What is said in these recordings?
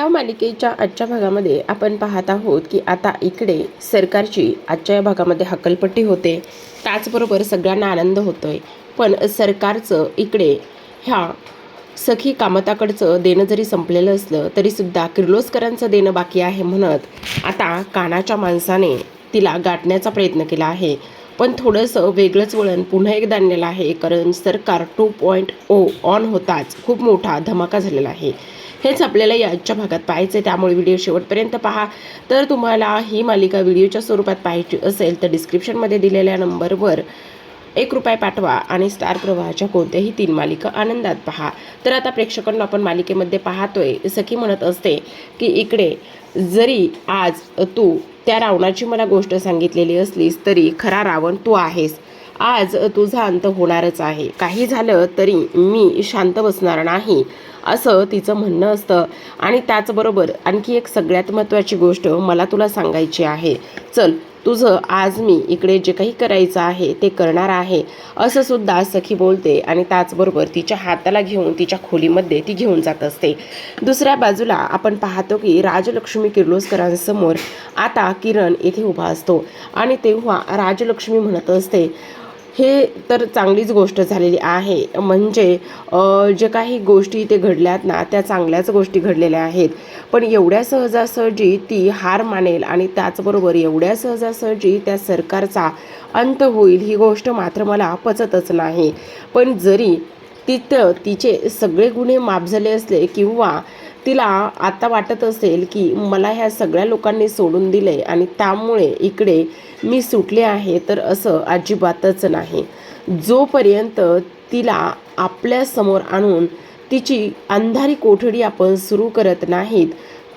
पांडव मालिकेच्या आजच्या भागामध्ये आपण पाहत आहोत की आता इकडे सरकारची आजच्या या भागामध्ये हकालपट्टी होते. त्याचबरोबर सगळ्यांना आनंद होतोय. पण सरकारचं इकडे ह्या सखी कामताकडचं देणं जरी संपलेलं असलं तरीसुद्धा किर्लोस्करांचं देणं बाकी आहे म्हणत आता कानाच्या माणसाने तिला गाठण्याचा प्रयत्न केला आहे. पण थोडंसं वेगळंच वळण पुन्हा एकदा आणलेलं आहे, कारण सरकार 2.0 ऑन होताच खूप मोठा धमाका झालेला आहे. हेच आपल्याला या आजच्या भागात पाहायचं आहे, त्यामुळे व्हिडिओ शेवटपर्यंत पहा. तर तुम्हाला ही मालिका व्हिडिओच्या स्वरूपात पाहायची असेल तर डिस्क्रिप्शनमध्ये दिलेल्या नंबरवर ₹1 पाठवा आणि स्टार प्रवाहाच्या कोणत्याही 3 मालिका आनंदात पहा. तर आता प्रेक्षकांना आपण मालिकेमध्ये पाहतोय, सखी म्हणत असते की इकडे जरी आज तू त्या रावणाची मला गोष्ट सांगितलेली असलीस तरी खरा रावण तू आहेस. आज तुझा अंत होणारच आहे. काही झालं तरी मी शांत बसणार नाही, असं तिचं म्हणणं असतं. आणि त्याचबरोबर आणखी एक सगळ्यात महत्त्वाची गोष्ट मला तुला सांगायची आहे. चल, तुझं आज मी इकडे जे काही करायचं आहे ते करणार आहे, असं सुद्धा सखी बोलते. आणि त्याचबरोबर तिच्या हाताला घेऊन तिच्या खोलीमध्ये ती घेऊन जात असते. दुसऱ्या बाजूला आपण पाहतो की राजलक्ष्मी किर्लोस्करांसमोर आता किरण येथे उभा असतो. आणि तेव्हा राजलक्ष्मी म्हणत असते, हे तर चांगलीच गोष्ट झालेली आहे. म्हणजे जे काही गोष्टी ते घडल्यात ना, त्या चांगल्याच गोष्टी घडलेल्या आहेत. पण एवढ्या सहजासहजी ती हार मानेल आणि त्याचबरोबर एवढ्या सहजासहजी त्या सरकारचा अंत होईल, ही गोष्ट मात्र मला पचतच नाही. पण जरी तिथं तिचे सगळे गुन्हे माफ झाले असले किंवा तिला आता वाटत असेल की मला ह्या सगळ्या लोकांनी सोडून दिले आणि त्यामुळे इकडे मी सुटले आहे, तर असं अजिबातच नाही. जोपर्यंत तिला आपल्या समोर आणून तिची अंधारी कोठडी आपण सुरू करत नाहीत,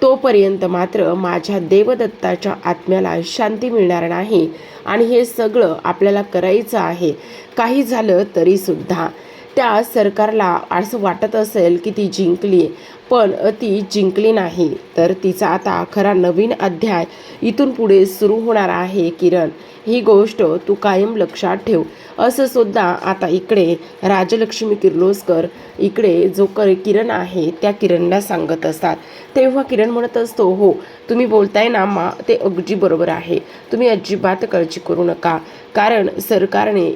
तोपर्यंत मात्र माझ्या देवदत्ताच्या आत्म्याला शांती मिळणार नाही. आणि हे सगळं आपल्याला करायचं आहे. काही झालं तरीसुद्धा त्या सरकारला असं वाटत असेल की ती जिंकली, पण ती जिंकली नाही. तर तिचा आता खरा नवीन अध्याय इथून पुढे सुरू होणार आहे. किरण, ही गोष्ट तू कायम लक्षात ठेव, असं सुद्धा आता इकडे राजलक्ष्मी किर्लोस्कर इकडे जो किरण आहे त्या किरणला सांगत असतात. तेव्हा किरण म्हणत असतो, हो, तुम्ही बोलताय ना मा, ते अगदी बरोबर आहे. तुम्ही अजिबात काळजी करू नका, कारण सरकारने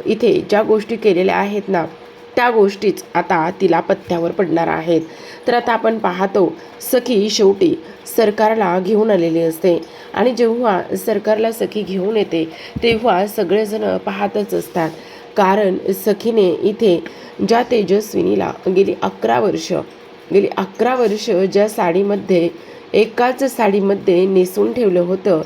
इथे ज्या गोष्टी केलेल्या आहेत ना, त्या गोष्टीच आता तिला पत्त्यावर पडणार आहेत. तर आता आपण पाहतो, सखी शेवटी सरकारला घेऊन आलेली असते. आणि जेव्हा सरकारला सखी घेऊन येते तेव्हा सगळेजण पाहतच असतात, कारण सखीने इथे ज्या तेजस्विनीला गेली 11 वर्ष ज्या साडीमध्ये, एकाच साडीमध्ये नेसून ठेवलं होतं,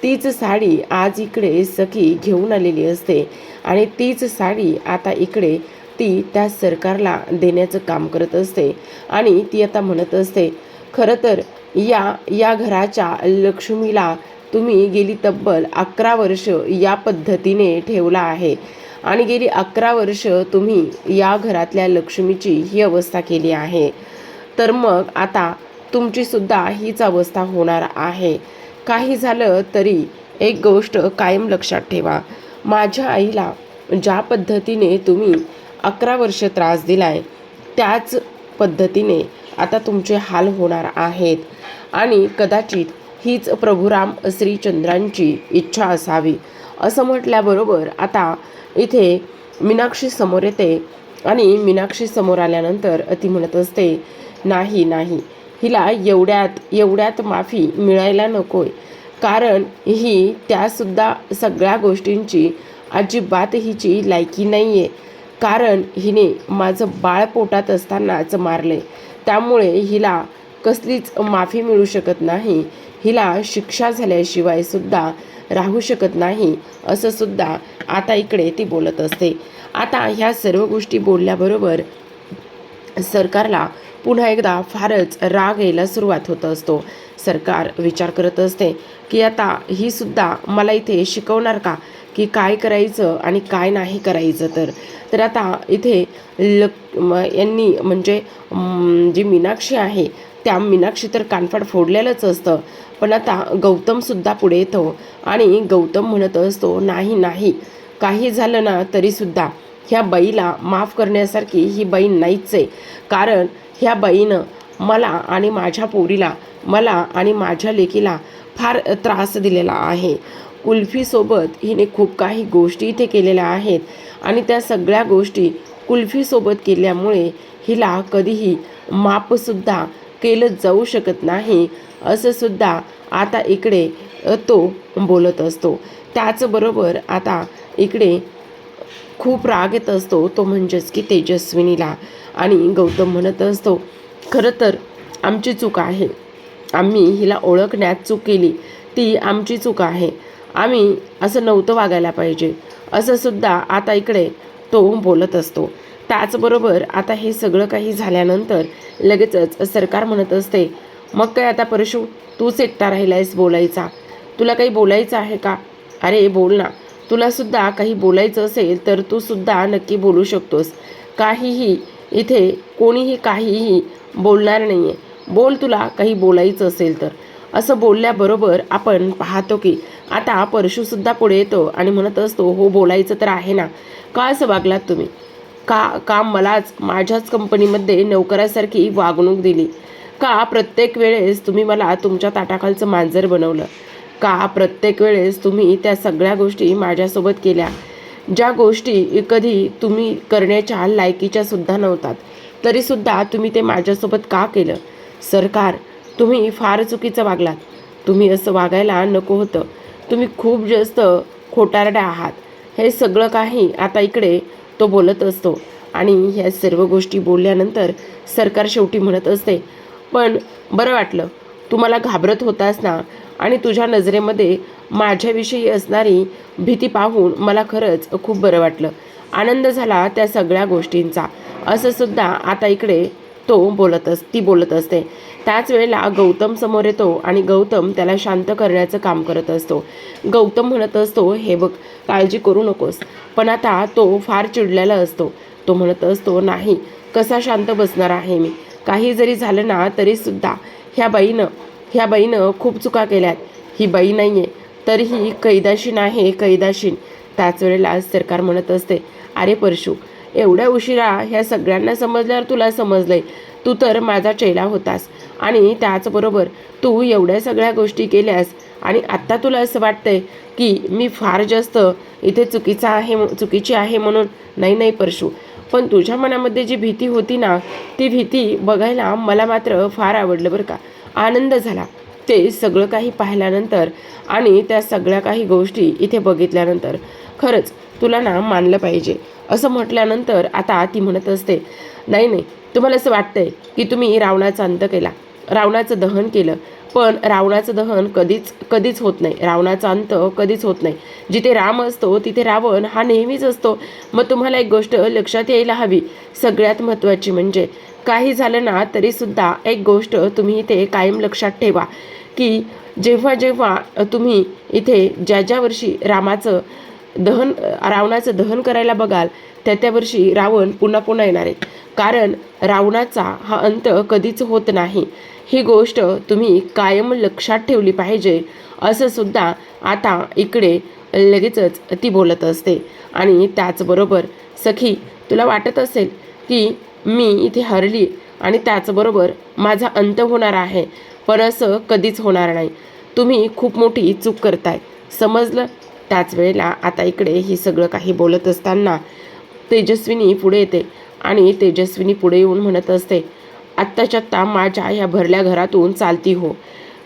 तीच साडी आज इकडे सखी घेऊन आलेली असते. आणि तीच साडी आता इकडे ती त्या सरकारला देण्याचं काम करत असते. आणि ती आता म्हणत असते, खरं तर या घराच्या लक्ष्मीला तुम्ही गेली तब्बल 11 वर्ष या पद्धतीने ठेवला आहे. आणि गेली 11 वर्ष तुम्ही या घरातल्या लक्ष्मीची ही अवस्था केली आहे. तर मग आता तुमची सुद्धा हीच अवस्था होणार आहे. काही झालं तरी एक गोष्ट कायम लक्षात ठेवा, माझ्या आईला ज्या पद्धतीने तुम्ही 11 वर्ष त्रास दिलाय, त्याच पद्धतीने आता तुमचे हाल होणार आहेत. आणि कदाचित हीच प्रभुराम श्रीचंद्रांची इच्छा असावी, असं म्हटल्याबरोबर आता इथे मीनाक्षी समोर येते. आणि मीनाक्षी समोर आल्यानंतर ती म्हणत असते, नाही, हिला एवढ्यात माफी मिळायला नकोय, कारण ही त्यासुद्धा सगळ्या गोष्टींची अजिबात हिची लायकी नाही आहे. कारण हिने माझं बाळ पोटात असतानाच मारले, त्यामुळे हिला कसलीच माफी मिळू शकत नाही. हिला शिक्षा झाल्याशिवाय सुद्धा राहू शकत नाही, असं सुद्धा आता इकडे ती बोलत असते. आता ह्या सर्व गोष्टी बोलल्याबरोबर सरकारला पुन्हा एकदा फारच राग यायला सुरुवात होत असतो. सरकार विचार करत असते की आता ही सुद्धा मला इथे शिकवणार का, की काय करायचं आणि काय नाही करायचं. तर आता इथे यांनी म्हणजे जी मीनाक्षी आहे त्या मीनाक्षी तर कानफाड फोडलेलंच असतं. पण आता गौतमसुद्धा पुढे येतो आणि गौतम म्हणत असतो, नाही, काही झालं ना तरीसुद्धा ह्या बाईला माफ करण्यासारखी ही बाई नाहीच आहे. कारण ह्या बाईनं मला आणि माझ्या पोरीला, मला आणि माझ्या लेकीला फार त्रास दिलेला आहे. कुल्फीसोबत हिने खूप काही गोष्टी इथे केलेल्या आहेत आणि त्या सगळ्या गोष्टी कुल्फीसोबत केल्यामुळे हिला कधीही माफसुद्धा केलं जाऊ शकत नाही, असं सुद्धा आता इकडे तो बोलत असतो. त्याचबरोबर आता इकडे खूप राग येत असतो, तो म्हणजेच की तेजस्विनीला. आणि गौतम म्हणत असतो, खरं तर आमची चूक आहे, आम्ही हिला ओळखण्यात चूक केली, ती आमची चूक आहे, आम्ही असं नव्हतं वागायला पाहिजे, असं सुद्धा आता इकडे तो बोलत असतो. त्याचबरोबर आता हे सगळं काही झाल्यानंतर लगेचच सरकार म्हणत असते, मग काय आता परशू, तूच एकटा राहिलायस बोलायचा, तुला काही बोलायचं आहे का? अरे बोल ना, तुला सुद्धा काही बोलायचं असेल तर तू सुद्धा नक्की बोलू शकतोस. काहीही इथे कोणीही काहीही बोलणार नाही आहे, बोल तुला काही बोलायचं असेल तर. असं बोलल्याबरोबर आपण पाहतो की आता परशुसुद्धा पुढे येतो आणि म्हणत असतो, हो बोलायचं तर आहे ना, का असं वागलात तुम्ही? काम मलाच माझ्याच कंपनीमध्ये नोकरासारखी वागणूक दिली? का प्रत्येक वेळेस तुम्ही मला तुमच्या ताटाखालचं मांजर बनवलं? का प्रत्येक वेळेस तुम्ही त्या सगळ्या गोष्टी माझ्यासोबत केल्या, ज्या गोष्टी कधी तुम्ही करण्याच्या लायकीच्या सुद्धा नव्हतात, तरीसुद्धा तुम्ही ते माझ्यासोबत का केलं? सरकार, तुम्ही फार चुकीचं वागलात, तुम्ही असं वागायला नको होतं, तुम्ही खूप जास्त खोटारडे आहात. हे सगळं काही आता इकडे तो बोलत असतो. आणि ह्या सर्व गोष्टी बोलल्यानंतर सरकार शेवटी म्हणत असते, पण बरं वाटलं, तू मला घाबरत होतास ना, आणि तुझ्या नजरेमध्ये माझ्याविषयी असणारी भीती पाहून मला खरंच खूप बरं वाटलं, आनंद झाला त्या सगळ्या गोष्टींचा, असं सुद्धा आता इकडे ती बोलत असते. त्याच वेळेला गौतम समोर येतो आणि गौतम त्याला शांत करण्याचं काम करत असतो. गौतम म्हणत असतो, हे बघ, काळजी करू नकोस. पण आता तो फार चिडलेला असतो. तो म्हणत असतो, नाही, कसा शांत बसणार आहे मी? काही जरी झालं ना तरीसुद्धा ह्या बाईनं खूप चुका केल्यात. ही बाई नाही आहे तरीही कैदाशीन आहे, कैदाशीन. त्याच वेळेला सरकार म्हणत असते, अरे परशू, एवढ्या उशिरा ह्या सगळ्यांना समजल्यावर तुला समजलंय, तू तर माझा चेला होतास आणि त्याचबरोबर तू एवढ्या सगळ्या गोष्टी केल्यास आणि आत्ता तुला असं वाटतंय की मी फार जास्त इथे चुकीची आहे म्हणून. नाही परशू, पण तुझ्या मनामध्ये जी भीती होती ना, ती भीती बघायला मला मात्र फार आवडलं बरं का, आनंद झाला ते सगळं काही पाहिल्यानंतर आणि त्या सगळ्या काही गोष्टी इथे बघितल्यानंतर. खरंच तुला ना मानलं पाहिजे, असं म्हटल्यानंतर आता ती म्हणत असते, नाही, तुम्हाला असं वाटतंय की तुम्ही रावणाचा अंत केला, रावणाचं दहन केलं, पण रावणाचं दहन कधीच होत नाही, रावणाचा अंत कधीच होत नाही. जिथे राम असतो तिथे रावण हा नेहमीच असतो. मग तुम्हाला एक गोष्ट लक्षात यायला हवी, सगळ्यात महत्त्वाची म्हणजे काही झालं ना तरीसुद्धा एक गोष्ट तुम्ही इथे कायम लक्षात ठेवा, की जेव्हा तुम्ही इथे ज्या वर्षी रावणाचं दहन करायला बघाल त्या वर्षी रावण पुन्हा येणार आहे. कारण रावणाचा हा अंत कधीच होत नाही, ही गोष्ट तुम्ही कायम लक्षात ठेवली पाहिजे, असं सुद्धा आता इकडे लगेचच ती बोलत असते. आणि त्याचबरोबर सखी, तुला वाटत असेल की मी इथे हरली आणि त्याचबरोबर माझा अंत होणार आहे, पण असं कधीच होणार नाही. तुम्ही खूप मोठी चूक करताय, समजलं? त्याच वेळेला आता इकडे ही सगळं काही बोलत असताना तेजस्विनी पुढे येते आणि तेजस्विनी पुढे येऊन म्हणत असते, आत्ताच्या आत्ता माझ्या ह्या भरल्या घरातून चालती हो.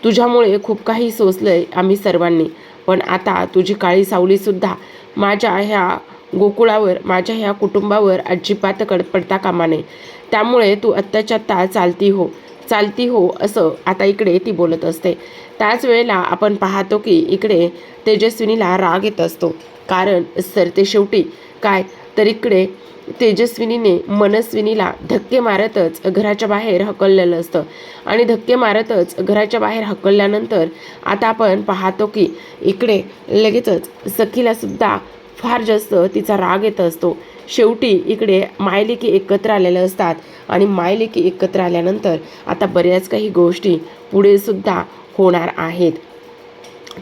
तुझ्यामुळे खूप काही सोसलंय आम्ही सर्वांनी, पण आता तुझी काळी सावलीसुद्धा माझ्या ह्या गोकुळावर, माझ्या ह्या कुटुंबावर अजिबात पडता कामा नये. त्यामुळे तू आत्ताच्या आत्ता चालती हो, असं आता इकडे ती बोलत असते. त्याच वेळेला आपण पाहतो की इकडे तेजस्विनीला राग येत असतो, कारण सरते शेवटी काय तर इकडे तेजस्विनीने मनस्विनीला धक्के मारतच घराच्या बाहेर हकललेलं असतं. आणि धक्के मारतच घराच्या बाहेर हकलल्यानंतर आता आपण पाहतो की इकडे लगेचच सखीला सुद्धा फार जास्त तिचा राग येत असतो. शेवटी इकडे मायलेकी एकत्र आलेल्या असतात आणि मायलेकी एकत्र आल्यानंतर आता बऱ्याच काही गोष्टी पुढे सुद्धा होणार आहेत.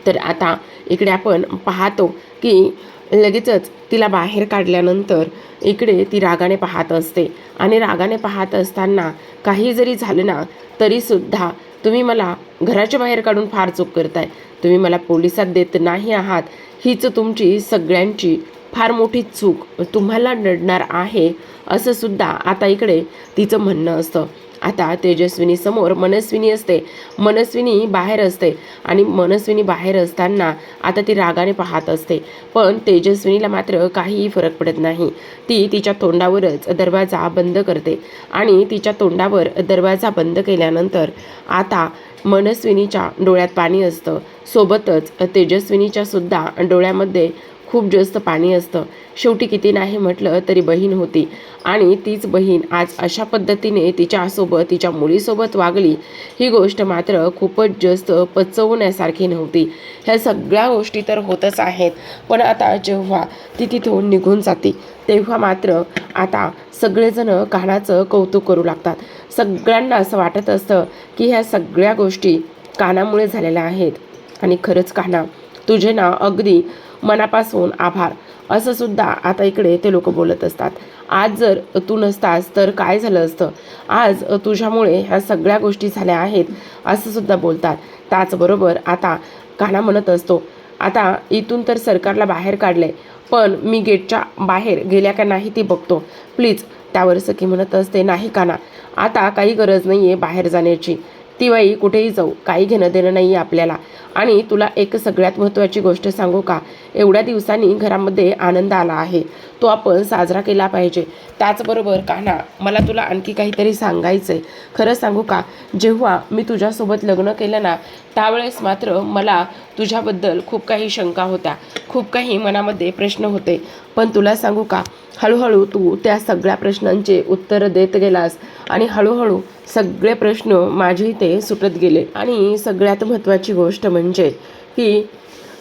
तर आता इकडे आपण पाहतो की लगेचच तिला बाहेर काढल्यानंतर इकडे ती रागाने पाहत असते आणि रागाने पाहत असताना काही जरी झालं ना तरीसुद्धा तुम्ही मला घराच्या बाहेर काढून फार चूक करताय, तुम्ही मला पोलिसात देत नाही आहात, हीच तुमची सगळ्यांची फार मोठी चूक तुम्हाला नडणार आहे असं सुद्धा आता इकडे तिचं म्हणणं असतं. आता तेजस्विनी समोर मनस्विनी असते, मनस्विनी बाहेर असते आणि मनस्विनी बाहेर असताना आता ती रागाने पाहत असते. पण तेजस्विनीला मात्र काहीही फरक पडत नाही. ती तिच्या तोंडावरच दरवाजा बंद करते आणि तिच्या तोंडावर दरवाजा बंद केल्यानंतर आता मनस्विनीच्या डोळ्यात पाणी असतं, सोबतच तेजस्विनीच्या सुद्धा डोळ्यामध्ये खूप जास्त पाणी असतं. शेवटी किती नाही म्हटलं तरी बहीण होती आणि तीच बहीण आज अशा पद्धतीने तिच्यासोबत तिच्या मुलीसोबत वागली, ही गोष्ट मात्र खूपच जास्त पचवण्यासारखी नव्हती. ह्या सगळ्या गोष्टी तर होतच आहेत, पण आता जेव्हा ती तिथून निघून जाते तेव्हा मात्र आता सगळेजण कानाचं कौतुक करू लागतात. सगळ्यांना असं वाटत असतं की ह्या सगळ्या गोष्टी कानामुळे झालेल्या आहेत आणि खरंच काना तुझे ना अगदी मनापासून आभार असं सुद्धा आता इकडे ते लोक बोलत असतात. आज जर तू नसतास तर काय झालं असतं, आज तुझ्यामुळे ह्या सगळ्या गोष्टी झाल्या आहेत असं सुद्धा बोलतात. त्याचबरोबर आता कान्हा म्हणत असतो, आता इथून तर सरकारला बाहेर काढलंय, पण मी गेटच्या बाहेर गेल्या का नाही ती बघतो प्लीज. त्यावर सखी म्हणत असते, नाही कान्हा, आता काही गरज नाही आहे बाहेर जाण्याची, ती बाई कुठेही जाऊ, काही घेणं देणं नाही आहे आपल्याला. आणि तुला एक सगळ्यात महत्त्वाची गोष्ट सांगू का, एवढ्या दिवसांनी घरामध्ये आनंद आला आहे, तो आपण साजरा केला पाहिजे. त्याचबरोबर कान्हा, मला तुला आणखी काहीतरी सांगायचं आहे. खरं सांगू का, जेव्हा मी तुझ्यासोबत लग्न केलं ना त्यावेळेस मात्र मला तुझ्याबद्दल खूप काही शंका होत्या, खूप काही मनामध्ये प्रश्न होते. पण तुला सांगू का, हळूहळू तू त्या सगळ्या प्रश्नांचे उत्तर देत गेलास आणि हळूहळू सगळे प्रश्न माझे इथे सुटत गेले. आणि सगळ्यात महत्त्वाची गोष्ट म्हणजे की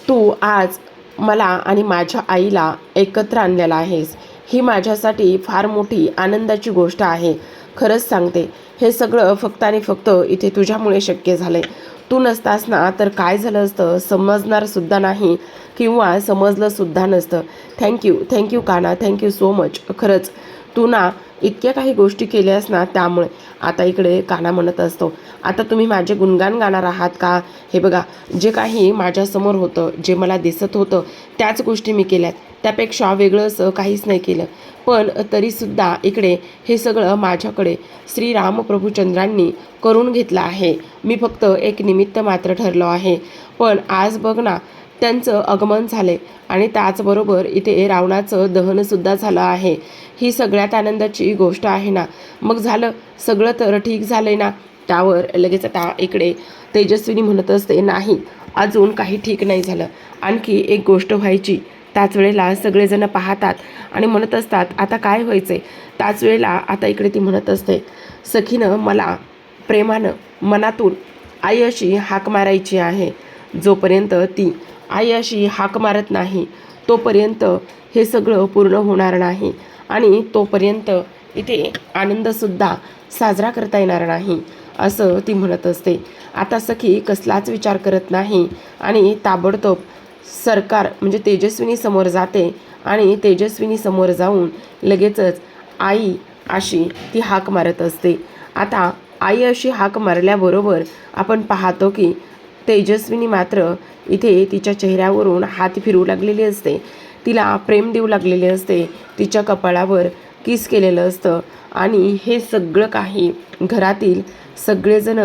तू आज मला आणि माझ्या आईला एकत्र आणलेला आहेस, ही माझ्यासाठी फार मोठी आनंदाची गोष्ट आहे. खरंच सांगते, हे सगळं फक्त आणि फक्त इथे तुझ्यामुळे शक्य झाले. तू नसतास ना तर काय झालं असतं समजणार सुद्धा नाही किंवा समजलं सुद्धा नसतं. Thank you Kanha, thank you so much. खरंच तू ना इतक्या काही गोष्टी केल्यास ना त्यामुळे. आता इकडे कान्हा म्हणत असतो, आता तुम्ही माझे गुणगान गाणार आहात का? हे बघा, जे काही माझ्यासमोर होतं, जे मला दिसत होतं त्याच गोष्टी मी केल्यात, त्यापेक्षा वेगळं असं काहीच नाही केलं. पण तरीसुद्धा इकडे हे सगळं माझ्याकडे श्रीरामप्रभुचंद्रांनी करून घेतलं आहे. मी फक्त एक निमित्त मात्र ठरलो आहे. पण आज बघ ना, त्यांचं आगमन झाले आणि त्याचबरोबर इथे रावणाचं दहनसुद्धा झालं आहे. ही सगळ्यात आनंदाची गोष्ट आहे ना. मग झालं सगळं तर ठीक झालंय ना. त्यावर लगेच आता इकडे तेजस्विनी म्हणत असते, नाही, अजून काही ठीक नाही झालं, आणखी एक गोष्ट व्हायची. त्याच वेळेला सगळेजण पाहतात आणि म्हणत असतात, आता काय व्हायचंय? त्याच वेळेला आता इकडे ती म्हणत असते, सखीनं मला प्रेमानं मनातून आई अशी हाक मारायची आहे. जोपर्यंत ती आई अशी हाक मारत नाही तोपर्यंत हे सगळं पूर्ण होणार नाही आणि तोपर्यंत इथे आनंदसुद्धा साजरा करता येणार नाही असं ती म्हणत असते. आता सखी कसलाच विचार करत नाही आणि ताबडतोब सरकार म्हणजे तेजस्विनी समोर जाते आणि तेजस्विनी समोर जाऊन लगेचच आई अशी ती हाक मारत असते. आता आई अशी हाक मारल्याबरोबर आपण पाहतो की तेजस्विनी मात्र इथे तिच्या चेहऱ्यावरून हात फिरवू लागलेली असते, तिला प्रेम देऊ लागलेले असते, तिच्या कपाळावर किस केलेलं असतं आणि हे सगळं काही घरातील सगळेजण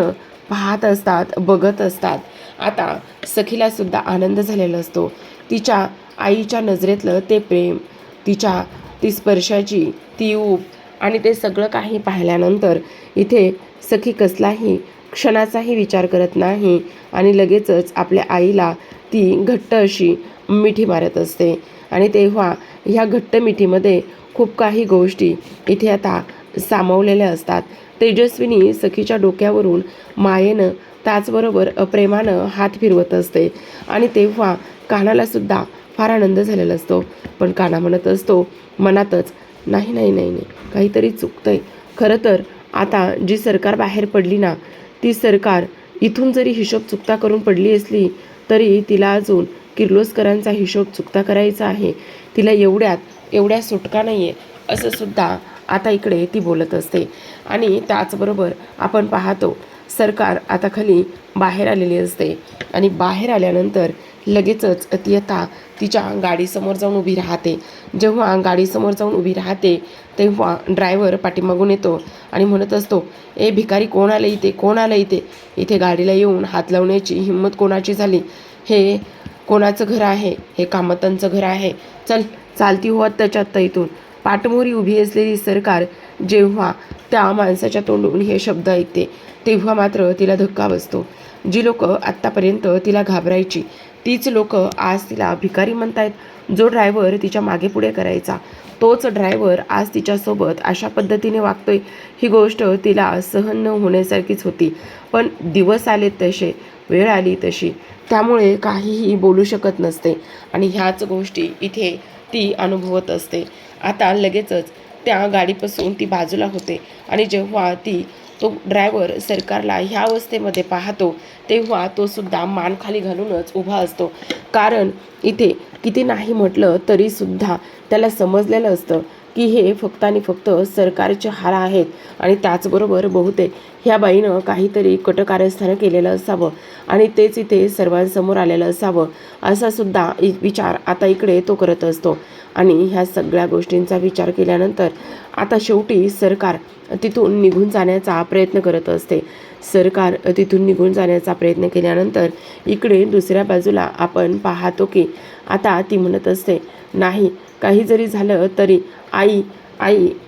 पाहत असतात, बघत असतात. आता सखीला सुद्धा आनंद झालेला असतो. तिच्या आईच्या नजरेतलं ते प्रेम, तिच्या ती स्पर्शाची ती ऊब आणि ते सगळं काही पाहिल्यानंतर इथे सखी कसलाही क्षणाचाही विचार करत नाही आणि लगेचच आपल्या आईला ती घट्ट अशी मिठी मारत असते. आणि तेव्हा ह्या घट्ट मिठीमध्ये खूप काही गोष्टी इथे आता सामावलेल्या असतात. तेजस्विनी सखीच्या डोक्यावरून मायेनं त्याचबरोबर प्रेमानं हात फिरवत असते आणि तेव्हा कान्हाला सुद्धा फार आनंद झालेला असतो. पण कान्हा म्हणत असतो मनातच, नाही नाही नाही नाही, काहीतरी चुकतंय. खरं तर आता जी सरकार बाहेर पडली ना, ती सरकार इथून जरी हिशोब चुकता करून पडली असली तरी तिला अजून किर्लोस्करांचा हिशोब चुकता करायचा आहे. तिला एवढ्या सुटका नाही आहे, असं सुद्धा आता इकडे ती बोलत असते. आणि त्याचबरोबर आपण पाहतो सरकार आता खाली बाहेर आलेली असते आणि बाहेर आल्यानंतर लगेचच ती आता तिच्या गाडीसमोर जाऊन उभी राहते. जेव्हा गाडीसमोर जाऊन उभी राहते तेव्हा ड्रायव्हर पाठीमागून येतो आणि म्हणत असतो, ए भिकारी, कोण आलं इथे, कोण आलं इथे गाडीला येऊन हात लावण्याची हिंमत कोणाची झाली? हे कोणाचं घर आहे? हे कामतांचं घर आहे. चालती हो त्याच्यात इथून. पाठमोरी उभी असलेली सरकार जेव्हा त्या माणसाच्या तोंडून हे शब्द ऐकते तेव्हा मात्र तिला धक्का बसतो. जी लोक आत्तापर्यंत तिला घाबरायची तीच लोक आज तिला भिकारी म्हणतायत. जो ड्रायव्हर तिच्या मागे पुढे करायचा तोच ड्रायव्हर आज तिच्यासोबत अशा पद्धतीने वागतोय. ही गोष्ट तिला सहन न होण्यासारखीच होती. पण दिवस आलेत तसे, वेळ आली तशी, त्यामुळे काहीही बोलू शकत नसते आणि ह्याच गोष्टी इथे ती अनुभवत असते. आता लगेचच त्या गाडीपासून ती बाजूला होते आणि जेव्हा तो ड्रायव्हर सरकारला ह्या अवस्थेमध्ये पाहतो तेव्हा तो सुद्धा मान खाली घालूनच उभा असतो. कारण इथे किती नाही म्हटलं तरी सुद्धा त्याला समजलेलं असतं की हे फक्त आणि फक्त सरकारचे हार आहेत आणि त्याचबरोबर बहुतेक ह्या बाईनं काहीतरी कटकारस्थान केलेलं असावं आणि तेच इथे सर्वांसमोर आलेलं असावं, असा सुद्धा विचार आता इकडे तो करत असतो. आणि ह्या सगळ्या गोष्टींचा विचार केल्यानंतर आता शेवटी सरकार तिथून निघून जाण्याचा प्रयत्न करत असते. सरकार तिथून निघून जाण्याचा प्रयत्न केल्यानंतर इकडे दुसऱ्या बाजूला आपण पाहतो की आता ती म्हणत असते, नाही काही जरी झालं तरी आई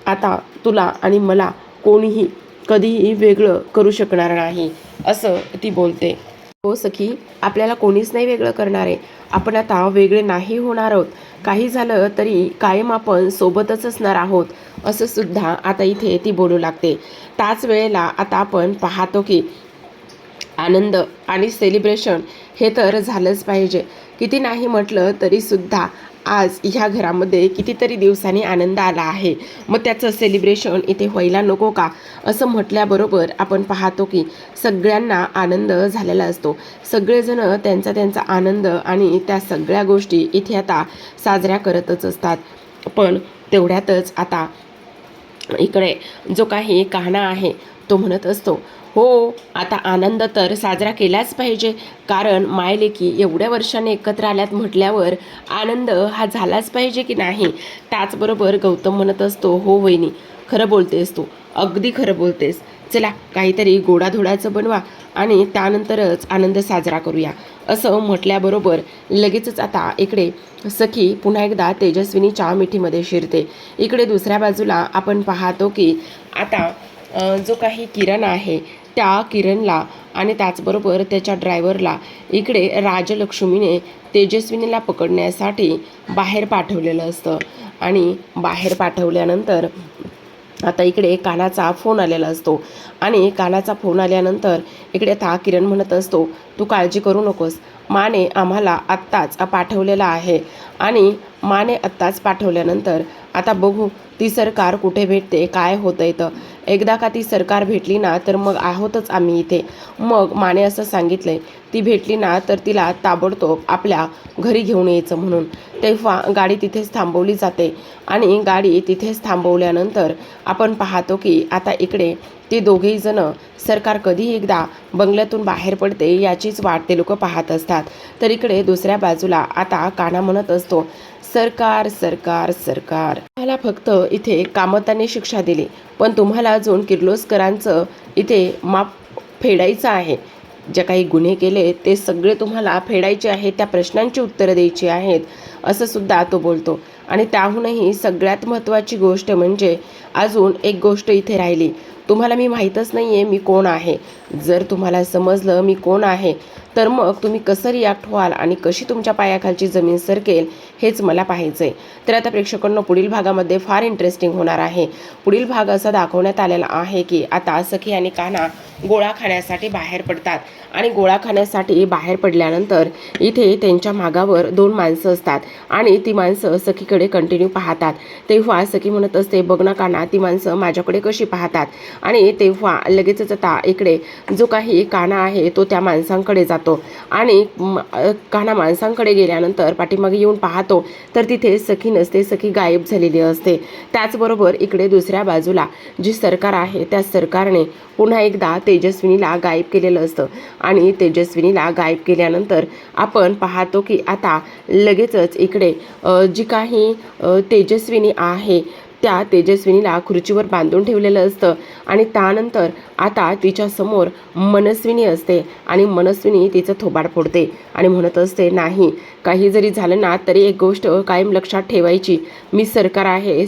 आता तुला आणि मला कोणीही कधीही वेगळं करू शकणार नाही, असं ती बोलते. हो सखी, आपल्याला कोणीच नाही वेगळं करणार आहे. आपण आता वेगळे नाही होणार आहोत. काही झालं तरी कायम आपण सोबतच असणार आहोत, असं सुद्धा आता इथे ती बोलू लागते. त्याच वेळेला आता आपण पाहतो की आनंद आणि सेलिब्रेशन हे तर झालंच पाहिजे. किती नाही म्हटलं तरी सुद्धा आज ह्या घरामध्ये कितीतरी दिवसांनी आनंद आला आहे, मग त्याचं सेलिब्रेशन इथे व्हायला नको का? असं म्हटल्याबरोबर आपण पाहतो की सगळ्यांना आनंद झालेला असतो. सगळेजण त्यांचा आनंद आणि त्या सगळ्या गोष्टी इथे आता साजऱ्या करतच असतात. पण तेवढ्यातच आता इकडे जो काही कान्हा आहे तो म्हणत असतो, हो आता आनंद तर साजरा केलाच पाहिजे, कारण मायलेकी एवढ्या वर्षाने एकत्र आल्यात म्हटल्यावर आनंद हा झालाच पाहिजे की नाही. त्याचबरोबर गौतम म्हणत असतो, हो वहिनी, खरं बोलतेस तू, अगदी खरं बोलतेस. चला काहीतरी गोडाधोडाचं बनवा आणि त्यानंतरच आनंद साजरा करूया, असं म्हटल्याबरोबर लगेचच आता इकडे सखी पुन्हा एकदा तेजस्विनीच्या मिठीमध्ये शिरते. इकडे दुसऱ्या बाजूला आपण पाहतो की आता जो काही किरण आहे त्या किरणला आणि त्याचबरोबर त्याच्या ड्रायव्हरला इकडे राजलक्ष्मीने तेजस्विनीला पकडण्यासाठी बाहेर पाठवलेलं असतं. आणि बाहेर पाठवल्यानंतर आता इकडे कानाचा फोन आलेला असतो आणि कानाचा फोन आल्यानंतर इकडे आता किरण म्हणत असतो, तू काळजी करू नकोस, माने आम्हाला आत्ताच पाठवलेला आहे आणि माने आत्ताच पाठवल्यानंतर आता बघू ती सरकार कुठे भेटते, काय होतं इथं. एकदा का ती सरकार भेटली ना तर मग आहोतच आम्ही इथे. मग माने असं सांगितलंय, ती भेटली ना तर तिला ताबडतोब आपल्या घरी घेऊन यायचं म्हणून. तेव्हा गाडी तिथेच थांबवली जाते आणि गाडी तिथेच थांबवल्यानंतर आपण पाहतो की आता इकडे ते दोघेही जण सरकार कधी एकदा बंगल्यातून बाहेर पडते याचीच वाट ते लोक पाहत असतात. तर इकडे दुसऱ्या बाजूला आता कान्हा म्हणत असतो, सरकार सरकार सरकार, तुम्हाला फक्त इथे कामताने शिक्षा दिली, पण तुम्हाला अजून किर्लोस्करांचं इथे माप फेडायचं आहे. जे काही गुन्हे केले ते सगळे तुम्हाला फेडायचे आहेत, त्या प्रश्नांची उत्तरं द्यायची आहेत, असं सुद्धा तो बोलतो. आणि त्याहूनही सगळ्यात महत्त्वाची गोष्ट म्हणजे अजून एक गोष्ट इथे राहिली, तुम्हाला मी माहीतच नाही आहे मी कोण आहे. जर तुम्हाला समजलं मी कोण आहे तर मग तुम्ही कसं रिॲक्ट व्हाल आणि कशी तुमच्या पायाखालची जमीन सरकेल हेच मला पाहायचं आहे. तर आता प्रेक्षकांना पुढील भागामध्ये फार इंटरेस्टिंग होणार आहे. पुढील भाग असा दाखवण्यात आलेला आहे की आता सखी आणि कान्हा गोळा खाण्यासाठी बाहेर पडतात आणि गोळा खाण्यासाठी बाहेर पडल्यानंतर इथे त्यांच्या मागावर 2 माणसं असतात आणि ती माणसं सखीकडे कंटिन्यू पाहतात. तेव्हा सखी म्हणत असते, बघ ना कान्हा, ती माणसं माझ्याकडे कशी पाहतात. आणि तेव्हा लगेचच आता इकडे जो काही कान्हा आहे तो त्या माणसांकडे जातो जातो आणि कान्हा माणसांकडे गेल्यानंतर पाठीमागे येऊन पाहतो तर तिथे सखी नसते, सखी गायब झालेली असते. त्याचबरोबर इकडे दुसऱ्या बाजूला जी सरकार आहे त्या सरकारने पुन्हा एकदा तेजस्विनीला गायब केलेलं असतं आणि तेजस्विनीला गायब केल्यानंतर आपण पाहतो की आता लगेचच इकडे जी काही तेजस्विनी आहे त्या तेजस्विनीला खुर्चीवर बांधून ठेवलेलं असतं आणि त्यानंतर आता तिच्या समोर मनस्विनी असते आणि मनस्विनी तिचं थोबाड फोडते आणि म्हणत असते, नाही काही जरी झालं ना तरी एक गोष्ट कायम लक्षात ठेवायची, मी सरकार आहे,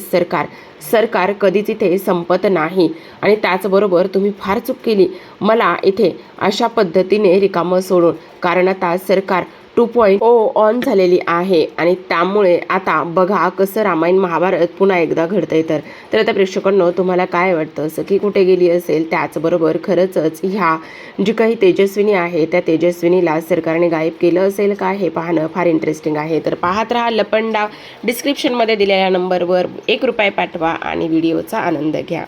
सरकार कधीच इथे संपत नाही आणि त्याचबरोबर तुम्ही फार चूक केली मला इथे अशा पद्धतीने रिकामं सोडून, कारण आता सरकार 2.0 ऑन झालेली आहे आणि त्यामुळे आता बघा कसं रामायण महाभारत पुन्हा एकदा घडतंय. तर आता प्रेक्षकांनो तुम्हाला काय वाटतं, सखी कुठे गेली असेल? त्याचबरोबर खरंच ह्या जी काही तेजस्विनी आहे त्या तेजस्विनीला सरकारने गायब केलं असेल का, हे पाहणं फार इंटरेस्टिंग आहे. तर पाहत राहा लपंडाव. डिस्क्रिप्शनमध्ये दिलेल्या नंबरवर ₹1 पाठवा आणि व्हिडिओचा आनंद घ्या.